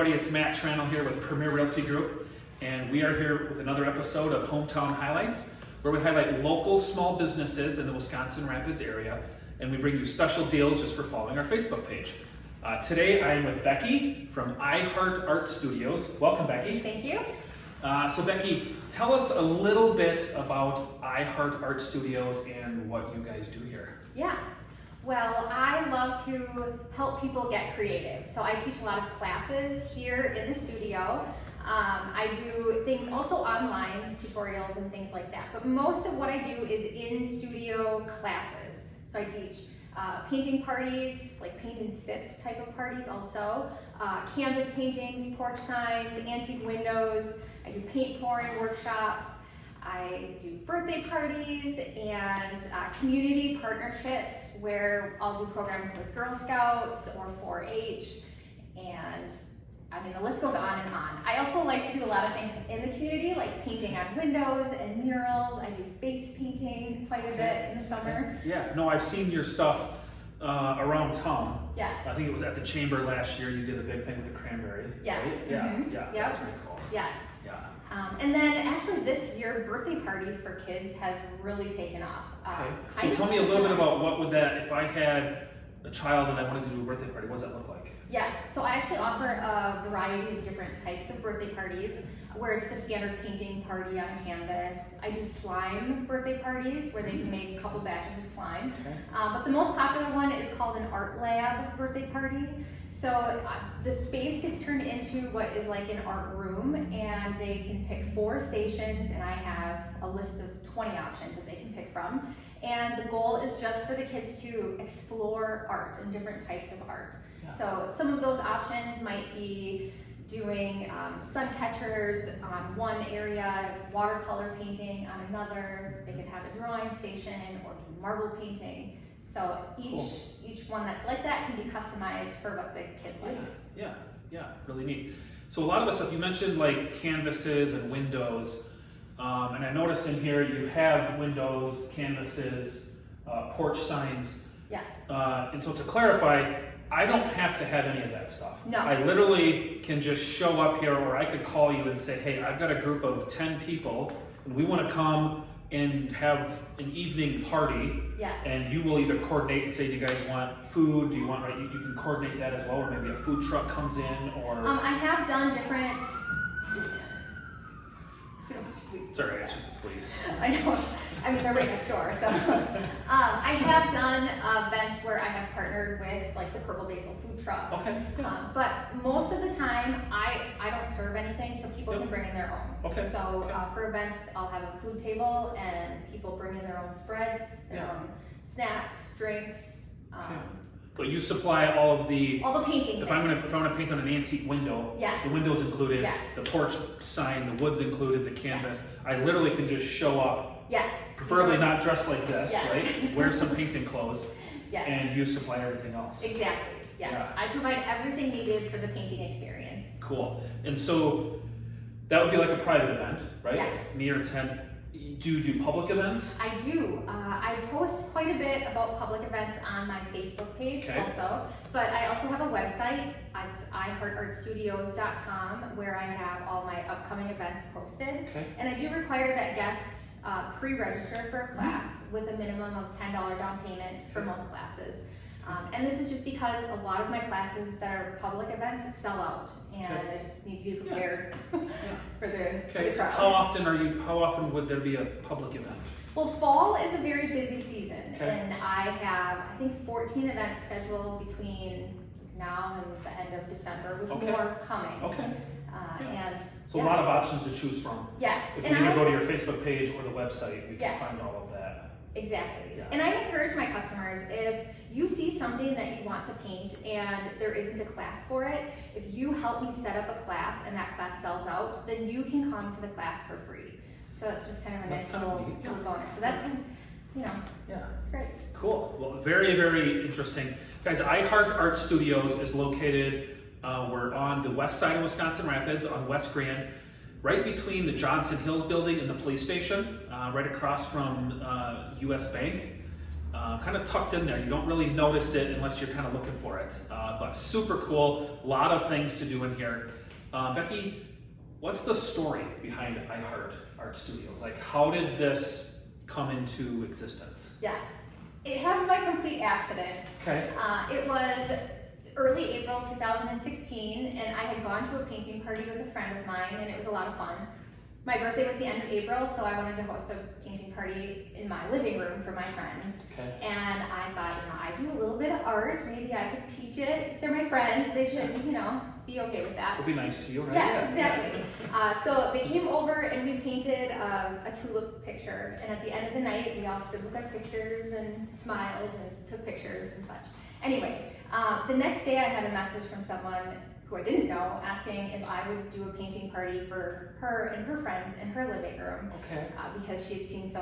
everybody, it's Matt Tranel here with Premier Realty Group, and we are here with another episode of Hometown Highlights, where we highlight local small businesses in the Wisconsin Rapids area, and we bring you special deals just for following our Facebook page. Today I am with Becky from iHeart Art Studios. Welcome, Becky. Thank you. So Becky, tell us a little bit about iHeart Art Studios and what you guys do here. Yes. Well, I love to help people get creative. So I teach a lot of classes here in the studio. I do things also online, tutorials and things like that. But most of what I do is in studio classes. So I teach painting parties, like paint and sip type of parties also, canvas paintings, porch signs, antique windows. I do paint pouring workshops. I do birthday parties and community partnerships where I'll do programs with Girl Scouts or 4-H, and I mean the list goes on and on. I also like to do a lot of things in the community, like painting on windows and murals. I do face painting quite a bit in the summer. Yeah, no, I've seen your stuff around town. Yes. I think it was at the Chamber last year. You did a big thing with the cranberry. Yes. Right? Yeah, Mm-hmm. yeah, Yep. that's pretty cool. Yes. Yeah. And then actually this year, birthday parties for kids has really taken off. Okay. So tell me a little bit about what would that, if I had a child and I wanted to do a birthday party, what does that look like? Yes, so I actually offer a variety of different types of birthday parties, where it's the standard painting party on a canvas. I do slime birthday parties where they can make a couple batches of slime. Okay. But the most popular one is called an art lab birthday party. So the space gets turned into what is like an art room, and they can pick 4 stations, and I have a list of 20 options that they can pick from. And the goal is just for the kids to explore art and different types of art. Yeah. So some of those options might be doing sun catchers on one area, watercolor painting on another. They could have a drawing station or do marble painting. So each one that's like that can be customized for what the kid likes. Yeah, really neat. So a lot of the stuff you mentioned, like canvases and windows, and I noticed in here you have windows, canvases, porch signs. Yes. And so to clarify, I don't have to have any of that stuff. No. I literally can just show up here, or I could call you and say, hey, I've got a group of 10 people and we want to come and have an evening party. Yes. And you will either coordinate and say, do you guys want food? Do you want, right? You can coordinate that as well, or maybe a food truck comes in, or... I have done different... Sorry, it's just the police. I know. I mean, they're right next door. So I have done events where I have partnered with like the Purple Basil food truck. Okay. But most of the time, I don't serve anything, so people can bring in their own. Okay. So for events, I'll have a food table, and people bring in their own spreads, their own snacks, drinks. But you supply all the painting. If I want to paint on an antique window, yes. The window's included, yes. The porch sign, the wood's included, the canvas. Yes. I literally can just show up. Yes. Preferably not dressed like this, yes. right? Wear some painting clothes. Yes. And you supply everything else. Exactly. Yes. Yeah. I provide everything needed for the painting experience. Cool. And so that would be like a private event, right? Yes. Me or 10. Do you do public events? I do. I post quite a bit about public events on my Facebook page also, but I also have a website. It's iHeartArtStudios.com, where I have all my upcoming events posted. And I do require that guests pre-register for a class with a minimum of $10 down payment for most classes. And this is just because a lot of my classes that are public events sell out, and I just need to be prepared for the So crowd. how often would there be a public event? Well, fall is a very busy season, and I have, I think, 14 events scheduled between now and the end of December, with more coming. And so a lot of options to choose from. Yes. If you either go to your Facebook page or the website, we can find all of that. Exactly. Yeah. And I encourage my customers, if you see something that you want to paint and there isn't a class for it, if you help me set up a class and that class sells out, then you can come to the class for free. So it's just kind of a nice little bonus. So that's, it's great. Cool. Well, very, very interesting. Guys, iHeart Art Studios is located, we're on the west side of Wisconsin Rapids on West Grand, right between the Johnson Hills building and the police station, right across from US Bank. kind of tucked in there. You don't really notice it unless you're kind of looking for it. But super cool. A lot of things to do in here. Becky, what's the story behind iHeart Art Studios? Like, how did this come into existence? Yes, it happened by complete accident. Okay. It was early April 2016, and I had gone to a painting party with a friend of mine, and it was a lot of fun. My birthday was the end of April, so I wanted to host a painting party in my living room for my friends. Okay. And I thought, I do a little bit of art, maybe I could teach it. They're my friends, they should, be okay with that. It'll be nice to you, right? Yes, exactly. So they came over and we painted a tulip picture, and at the end of the night, we all stood with our pictures and smiled and took pictures and such. Anyway, the next day I had a message from someone who I didn't know, asking if I would do a painting party for her and her friends in her living room. Okay. Because she had seen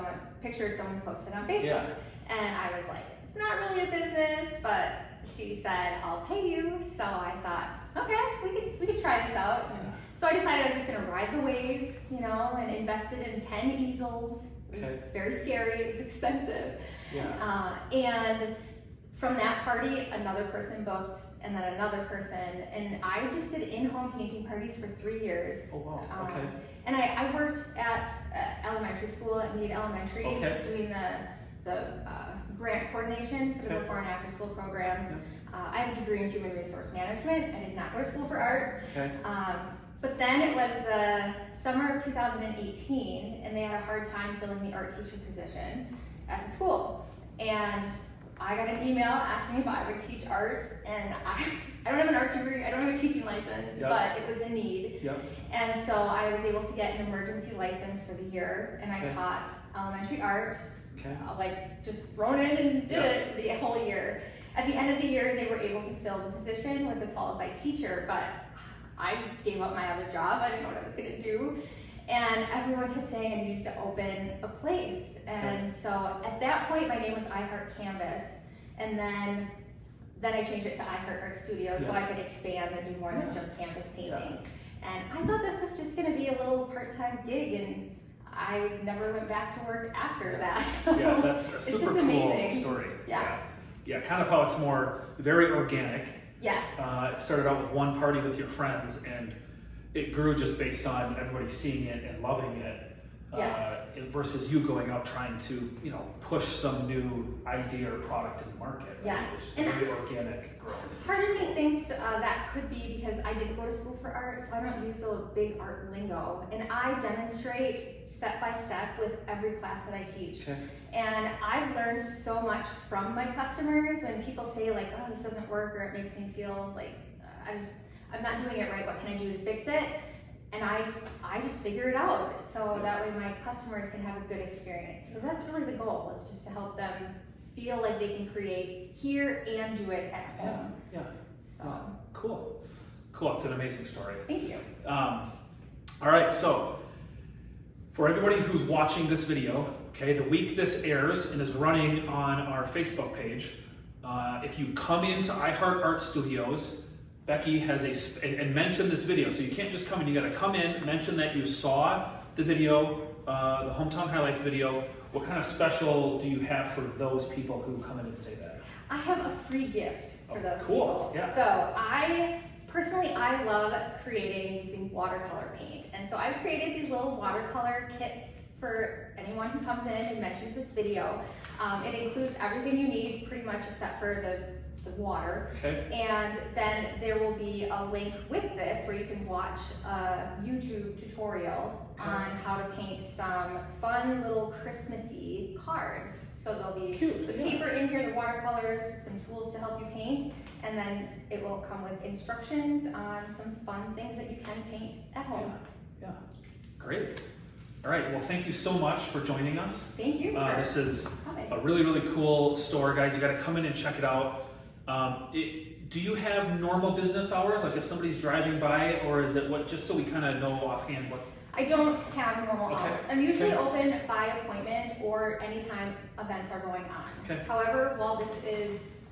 pictures someone posted on Facebook. Yeah. And I was like, it's not really a business, but she said, I'll pay you. So I thought, okay, we could try this out. And so I decided I was just gonna ride the wave, and invested in 10 easels. It was very scary, it was expensive. Yeah. And from that party, another person booked, and then another person, and I just did in-home painting parties for 3 years. Oh wow, okay. And I worked at elementary school at Meade Elementary, doing the grant coordination for the before and after school programs. I have a degree in human resource management. I did not go to school for art. Okay. But then it was the summer of 2018, and they had a hard time filling the art teacher position at the school. And I got an email asking if I would teach art, and I don't have an art degree, I don't have a teaching license, but it was a need. Yep. And so I was able to get an emergency license for the year, and I taught elementary art, just thrown in and did it the whole year. At the end of the year, they were able to fill the position with a qualified teacher, but I gave up my other job, I didn't know what I was gonna do. And everyone kept saying I needed to open a place. And so at that point, my name was iHeart Canvas. And then I changed it to iHeart Art Studio so I could expand and do more than just canvas paintings. And I thought this was just gonna be a little part-time gig, and I never went back to work after that. So yeah, that's a super cool amazing story. Yeah, kind of how it's very organic. Yes. It started out with one party with your friends, and it grew just based on everybody seeing it and loving it. Versus you going out trying to, push some new idea or product in the market. Yes. Right? Very organic growth. Part of me thinks that could be because I didn't go to school for art, so I don't use the big art lingo. And I demonstrate step by step with every class that I teach. Okay. And I've learned so much from my customers when people say like, oh, this doesn't work, or it makes me feel like I'm not doing it right, what can I do to fix it? And I just figure it out, so that way my customers can have a good experience. Because that's really the goal, is just to help them feel like they can create here and do it at home. Yeah. So Cool. It's an amazing story. thank you. All right, so for everybody who's watching this video, the week this airs and is running on our Facebook page, if you come into iHeart Art Studios, Becky has and mention this video. So you can't just come in, you gotta come in, mention that you saw the video, the Hometown Highlights video. What kind of special do you have for those people who come in and say that? I have a free gift for those cool. people. Yeah. So I love creating using watercolor paint. And so I've created these little watercolor kits for anyone who comes in and mentions this video. It includes everything you need pretty much except for the water. And then there will be a link with this where you can watch a YouTube tutorial on how to paint some fun little Christmassy cards. So there'll be the paper in here, the watercolors, some tools to help you paint, and then it will come with instructions on some fun things that you can paint at home. Yeah. Great. All right, well, thank you so much for joining us. Thank you. This is a really, really cool store, guys. You gotta come in and check it out. Do you have normal business hours? Like if somebody's driving by, or is it just so we kind of know offhand what? I don't have normal hours. I'm usually open by appointment or anytime events are going on. However, while this is,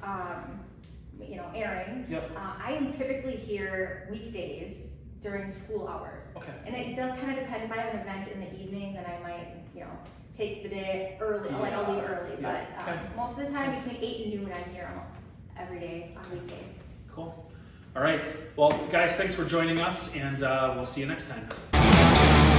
airing, I am typically here weekdays during school hours. And it does kind of depend. If I have an event in the evening, then I might, take the day early, like I'll leave early, Yeah. but Okay. most of the time between 8 and noon I'm here almost every day on weekdays. Cool. All right. Well, guys, thanks for joining us, and we'll see you next time.